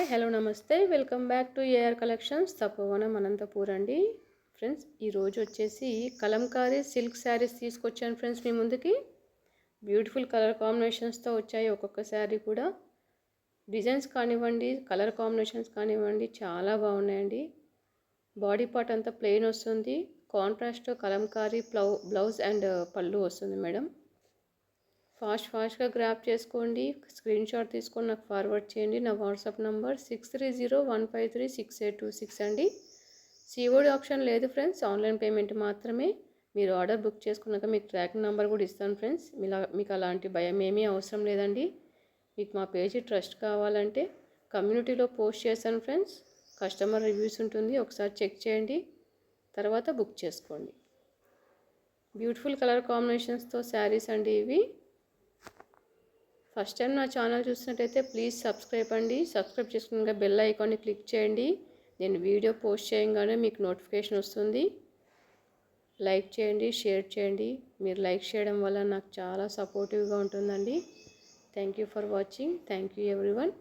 Hi hello నమస్తే welcome back to AR collections Tapovanam Anantapur అండి. Friends ఈరోజు వచ్చేసి కలంకారీ సిల్క్ శారీస్ తీసుకొచ్చాను ఫ్రెండ్స్ మీ ముందుకి. బ్యూటిఫుల్ కలర్ కాంబినేషన్స్తో వచ్చాయి. ఒక్కొక్క శారీ కూడా డిజైన్స్ కానివ్వండి, కలర్ కాంబినేషన్స్ కానివ్వండి చాలా బాగున్నాయండి. బాడీ పార్ట్ అంతా ప్లెయిన్ వస్తుంది. కాంట్రాస్ట్ కలంకారీ బ్లౌజ్ అండ్ పళ్ళు వస్తుంది మేడం. ఫాస్ట్గా గ్రాప్ చేసుకోండి. స్క్రీన్ షాట్ తీసుకొని నాకు ఫార్వర్డ్ చేయండి. నా వాట్సాప్ నంబర్ 6301536826 అండి. సిఓడి ఆప్షన్ లేదు ఫ్రెండ్స్, ఆన్లైన్ పేమెంట్ మాత్రమే. మీరు ఆర్డర్ బుక్ చేసుకున్నాక మీకు ట్రాకింగ్ నెంబర్ కూడా ఇస్తాను ఫ్రెండ్స్. మీకు అలాంటి భయం ఏమీ అవసరం లేదండి. మీకు మా పేజీ ట్రస్ట్ కావాలంటే కమ్యూనిటీలో పోస్ట్ చేశాను ఫ్రెండ్స్. కస్టమర్ రివ్యూస్ ఉంటుంది, ఒకసారి చెక్ చేయండి, తర్వాత బుక్ చేసుకోండి. బ్యూటిఫుల్ కలర్ కాంబినేషన్స్తో శారీస్ అండి ఇవి. ఫస్ట్ టైం నా ఛానల్ చూసినట్టయితే ప్లీజ్ సబ్స్క్రైబ్ అండి. సబ్స్క్రైబ్ చేసుకున్నాక బెల్ ఐకాన్ని క్లిక్ చేయండి. నేను వీడియో పోస్ట్ చేయగానే మీకు నోటిఫికేషన్ వస్తుంది. లైక్ చేయండి, షేర్ చేయండి. మీరు లైక్ చేయడం వల్ల నాకు చాలా సపోర్టివ్గా ఉంటుందండి. Thank you for watching. Thank you everyone.